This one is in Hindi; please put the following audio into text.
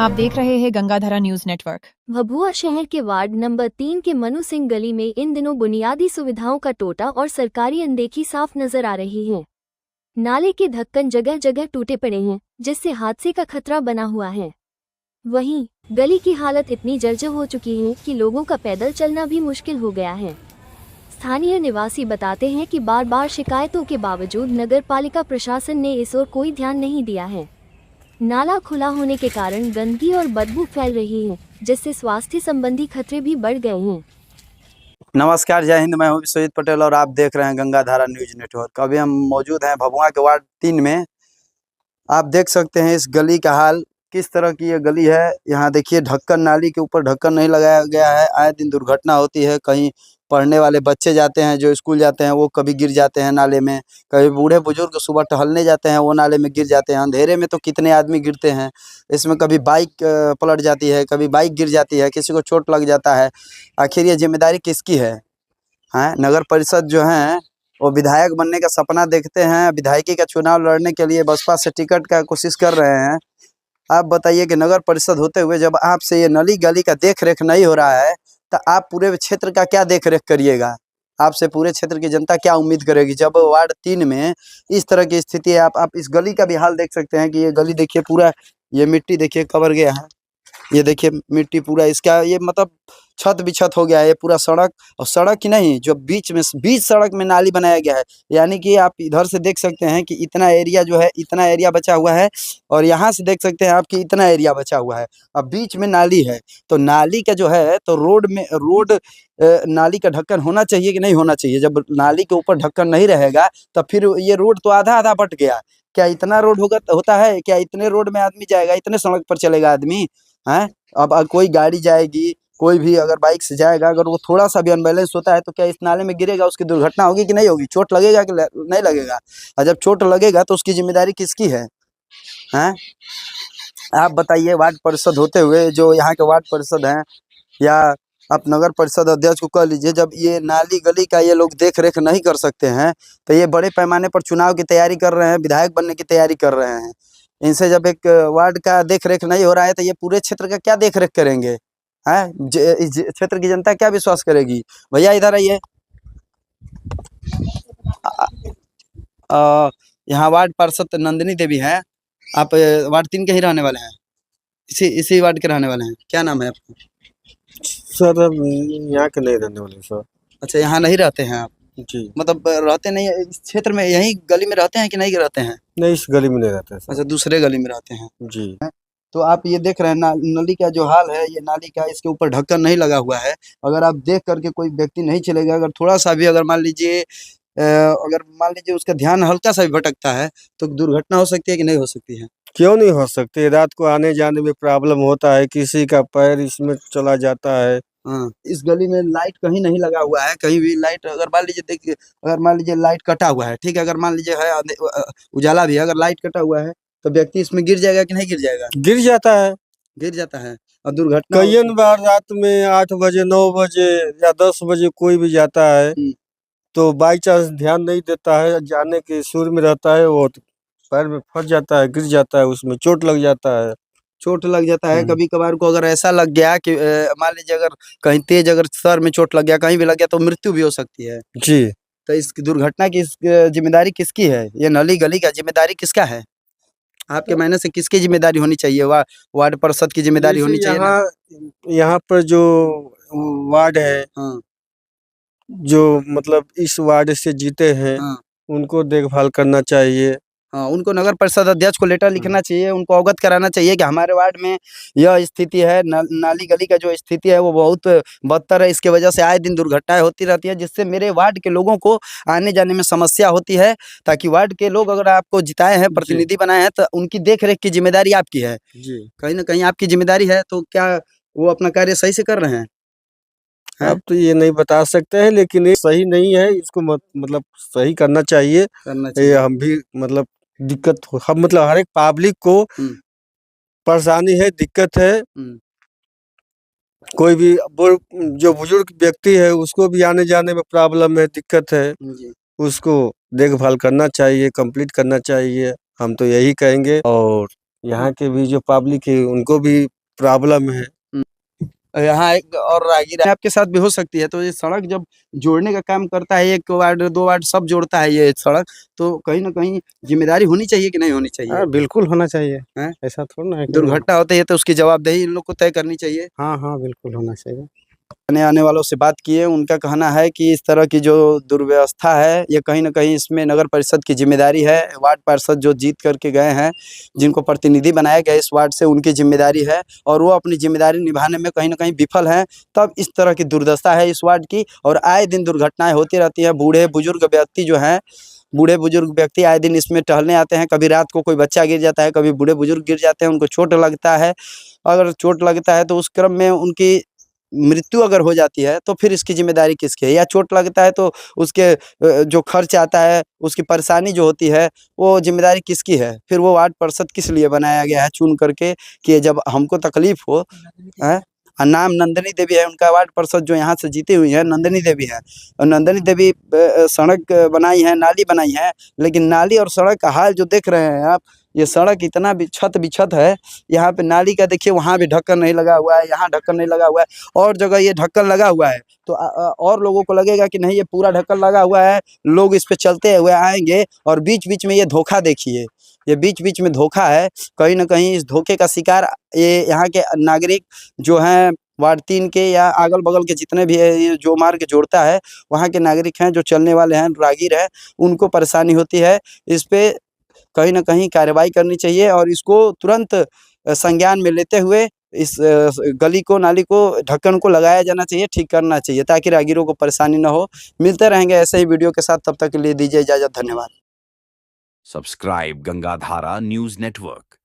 आप देख रहे हैं गंगाधारा न्यूज नेटवर्क। भभुआ शहर के वार्ड नंबर 3 के मनु सिंह गली में इन दिनों बुनियादी सुविधाओं का टोटा और सरकारी अनदेखी साफ नजर आ रही है। नाले के ढक्कन जगह जगह टूटे पड़े हैं, जिससे हादसे का खतरा बना हुआ है। वहीं गली की हालत इतनी जर्जर हो चुकी है कि लोगों का पैदल चलना भी मुश्किल हो गया है। स्थानीय निवासी बताते हैं कि बार बार शिकायतों के बावजूद नगर पालिका प्रशासन ने इस ओर कोई ध्यान नहीं दिया है। नाला खुला होने के कारण गंदगी और बदबू फैल रही है, जिससे स्वास्थ्य संबंधी खतरे भी बढ़ गए हैं। नमस्कार, जय हिंद। मैं हूं विश्वजीत पटेल और आप देख रहे हैं गंगाधारा न्यूज नेटवर्क। अभी हम मौजूद हैं भभुआ के वार्ड 3 में। आप देख सकते हैं इस गली का हाल, किस तरह की ये गली है। यहाँ देखिए ढक्कन, नाली के ऊपर ढक्कन नहीं लगाया गया है। आए दिन दुर्घटना होती है। कहीं पढ़ने वाले बच्चे जाते हैं, जो स्कूल जाते हैं, वो कभी गिर जाते हैं नाले में। कभी बूढ़े बुजुर्ग सुबह टहलने जाते हैं, वो नाले में गिर जाते हैं। अंधेरे में तो कितने आदमी गिरते हैं। इसमें कभी बाइक पलट जाती है, कभी बाइक गिर जाती है, किसी को चोट लग जाता है। आखिर ये जिम्मेदारी किसकी है? हाँ, नगर परिषद जो है वो विधायक बनने का सपना देखते हैं। विधायकी का चुनाव लड़ने के लिए बसपा से टिकट का कोशिश कर रहे हैं। आप बताइए कि नगर परिषद होते हुए जब आपसे ये नली गली का देख रेख नहीं हो रहा है, तो आप पूरे क्षेत्र का क्या देख रेख करिएगा? आपसे पूरे क्षेत्र की जनता क्या उम्मीद करेगी जब वार्ड 3 में इस तरह की स्थिति है? आप इस गली का भी हाल देख सकते हैं कि ये गली देखिए, पूरा ये मिट्टी देखिए कवर गया है। ये देखिए मिट्टी पूरा इसका, ये मतलब छत बिछत हो गया है। ये पूरा सड़क, और सड़क ही नहीं, जो बीच सड़क में नाली बनाया गया है। यानी कि आप इधर से देख सकते हैं कि इतना एरिया जो है, इतना एरिया बचा हुआ है, और यहाँ से देख सकते हैं आप कि इतना एरिया बचा हुआ है। अब बीच में नाली है, तो नाली का जो है, तो रोड नाली का ढक्कन होना चाहिए कि नहीं होना चाहिए? जब नाली के ऊपर ढक्कन नहीं रहेगा तो फिर ये रोड तो आधा आधा बट गया। क्या इतना रोड होता है? क्या इतने रोड में आदमी जाएगा? इतने सड़क पर चलेगा आदमी? हैं? अब कोई गाड़ी जाएगी, कोई भी अगर बाइक से जाएगा, अगर वो थोड़ा सा भी अनबैलेंस होता है तो क्या इस नाले में गिरेगा? उसकी दुर्घटना होगी कि नहीं होगी? चोट लगेगा कि नहीं लगेगा? और जब चोट लगेगा तो उसकी जिम्मेदारी किसकी है? हैं? आप बताइए, वार्ड परिषद होते हुए जो यहाँ के वार्ड परिषद हैं, या आप नगर परिषद अध्यक्ष को कह लीजिए, जब ये नाली गली का ये लोग देख रेख नहीं कर सकते हैं, तो ये बड़े पैमाने पर चुनाव की तैयारी कर रहे हैं, विधायक बनने की तैयारी कर रहे हैं। इनसे जब एक वार्ड का देख रेख नहीं हो रहा है, तो ये पूरे क्षेत्र का क्या देख रेख करेंगे? हैं? इस क्षेत्र की जनता क्या विश्वास करेगी? भैया इधर आइए। यहाँ वार्ड पार्षद नंदिनी देवी हैं। आप वार्ड 3 के ही रहने वाले हैं? इसी वार्ड के रहने वाले हैं? क्या नाम है आपका? सर हम यहाँ के नहीं रहने वाले सर। अच्छा, यहाँ नहीं रहते हैं आप? जी। मतलब रहते नहीं है इस क्षेत्र में, यही गली में रहते हैं कि नहीं रहते हैं? नहीं, इस गली में नहीं रहते सर। अच्छा, दूसरे गली में रहते हैं जी। तो आप ये देख रहे हैं नली का जो हाल है, ये नाली का, इसके ऊपर ढक्कन नहीं लगा हुआ है। अगर आप देख करके कोई व्यक्ति नहीं चलेगा, अगर थोड़ा सा भी, अगर मान लीजिए उसका ध्यान हल्का सा भी भटकता है, तो दुर्घटना हो सकती है कि नहीं हो सकती है? क्यों नहीं हो सकती? रात को आने जाने में प्रॉब्लम होता है, किसी का पैर इसमें चला जाता है। हाँ, इस गली में लाइट कहीं नहीं लगा हुआ है, कहीं भी लाइट, अगर मान लीजिए देखिए, अगर मान लीजिए लाइट कटा हुआ है, ठीक है, अगर मान लीजिए है उजाला भी है, अगर लाइट कटा हुआ है तो व्यक्ति इसमें गिर जाएगा कि नहीं गिर जाएगा? गिर जाता है। गिर जाता है, और दुर्घटना कई बार रात में 8 बजे 9 बजे या 10 बजे कोई भी जाता है, तो बाई चांस ध्यान नहीं देता है, जाने के सुर में रहता है, वो पैर में फंस जाता है, गिर जाता है, उसमें चोट लग जाता है। चोट लग जाता है। कभी कभार को अगर ऐसा लग गया कि मान लीजिए अगर कहीं तेज, अगर सर में चोट लग गया, कहीं भी लग गया, तो मृत्यु भी हो सकती है। जी। तो इस दुर्घटना की जिम्मेदारी किसकी है? ये नली गली का जिम्मेदारी किसका है? आपके मायने से किसकी जिम्मेदारी होनी चाहिए? वार्ड परिषद की जिम्मेदारी होनी चाहिए ना? यहाँ पर जो वार्ड है, हाँ, जो मतलब इस वार्ड से जीते हैं, हाँ, उनको देखभाल करना चाहिए। हाँ, उनको नगर परिषद अध्यक्ष को लेटर लिखना चाहिए, उनको अवगत कराना चाहिए कि हमारे वार्ड में यह स्थिति है, नाली गली का जो स्थिति है वो बहुत बदतर है, इसके वजह से आए दिन दुर्घटनाएं होती रहती है, जिससे मेरे वार्ड के लोगों को आने जाने में समस्या होती है। ताकि वार्ड के लोग, अगर आपको जिताए हैं, प्रतिनिधि बनाए हैं, तो उनकी देख रेख की जिम्मेदारी आपकी है। जी। कहीं ना कहीं आपकी जिम्मेदारी है, तो क्या वो अपना कार्य सही से कर रहे हैं? आप तो ये नहीं बता सकते हैं, लेकिन ये सही नहीं है, इसको मतलब सही करना चाहिए। ये हम भी मतलब दिक्कत हम मतलब हर एक पब्लिक को परेशानी है, दिक्कत है। कोई भी जो बुजुर्ग व्यक्ति है, उसको भी आने जाने में प्रॉब्लम है, दिक्कत है। उसको देखभाल करना चाहिए, कंप्लीट करना चाहिए। हम तो यही कहेंगे। और यहाँ के भी जो पब्लिक है उनको भी प्रॉब्लम है। यहाँ एक और राहगीर आपके साथ भी हो सकती है। तो ये सड़क जब जोड़ने का काम करता है, एक वार्ड 2 वार्ड सब जोड़ता है ये सड़क, तो कहीं न कहीं ज़िम्मेदारी होनी चाहिए कि नहीं होनी चाहिए? हाँ, बिल्कुल होना चाहिए। हैं? ऐसा थोड़ा ना है कि दुर्घटना होती है तो उसकी जवाबदेही इन लोग को तय करनी चाहिए। हाँ, हाँ, बिल्कुल होना चाहिए। आने वालों से बात किए, उनका कहना है कि इस तरह की जो दुर्व्यवस्था है, ये कहीं न कहीं इसमें नगर परिषद की ज़िम्मेदारी है। वार्ड पार्षद जो जीत करके गए हैं, जिनको प्रतिनिधि बनाया गया इस वार्ड से, उनकी ज़िम्मेदारी है और वो अपनी ज़िम्मेदारी निभाने में कहीं न कहीं विफल हैं। तब इस तरह की दुर्दशा है इस वार्ड की और आए दिन दुर्घटनाएँ होती रहती हैं। बूढ़े-बुजुर्ग व्यक्ति जो हैं, बूढ़े-बुजुर्ग व्यक्ति आए दिन इसमें टहलने आते हैं। कभी रात को कोई बच्चा गिर जाता है, कभी बूढ़े-बुजुर्ग गिर जाते हैं, उनको चोट लगता है। अगर चोट लगता है तो उस क्रम में उनकी मृत्यु अगर हो जाती है तो फिर इसकी ज़िम्मेदारी किसकी है? या चोट लगता है तो उसके जो खर्च आता है, उसकी परेशानी जो होती है, वो ज़िम्मेदारी किसकी है? फिर वो वार्ड पार्षद किस लिए बनाया गया है चुन करके कि जब हमको तकलीफ़ हो, हैं? नाम नंदिनी देवी है उनका, वार्ड पार्षद जो यहाँ से जीती हुई हैं नंदिनी देवी हैं। और नंदिनी देवी सड़क बनाई है, नाली बनाई है, लेकिन नाली और सड़क का हाल जो देख रहे हैं आप, ये सड़क इतना बिछत है, यहाँ पे नाली का देखिए, वहाँ भी ढक्कन नहीं लगा हुआ है, यहाँ ढक्कन नहीं लगा हुआ है, और जगह ये ढक्कन लगा हुआ है। तो और लोगों को लगेगा कि नहीं ये पूरा ढक्कन लगा हुआ है, लोग इस पे चलते हुए आएँगे और बीच-बीच में ये धोखा देखिए, ये बीच-बीच में धोखा है। कहीं न कहीं इस धोखे का शिकार ये यहाँ के नागरिक जो हैं वार्ड 3 के या अगल-बगल के जितने भी है, ये जो मार्ग जोड़ता है, वहाँ के नागरिक हैं, जो चलने वाले हैं, राहगीर हैं, उनको परेशानी होती है। इस पे कहीं न कहीं कार्रवाई करनी चाहिए और इसको तुरंत संज्ञान में लेते हुए इस गली को, नाली को, ढक्कन को लगाया जाना चाहिए, ठीक करना चाहिए ताकि राहगीरों को परेशानी ना हो। मिलते रहेंगे ऐसे ही वीडियो के साथ, तब तक के लिए दीजिए इजाज़त। धन्यवाद। Subscribe Gangadhara news network.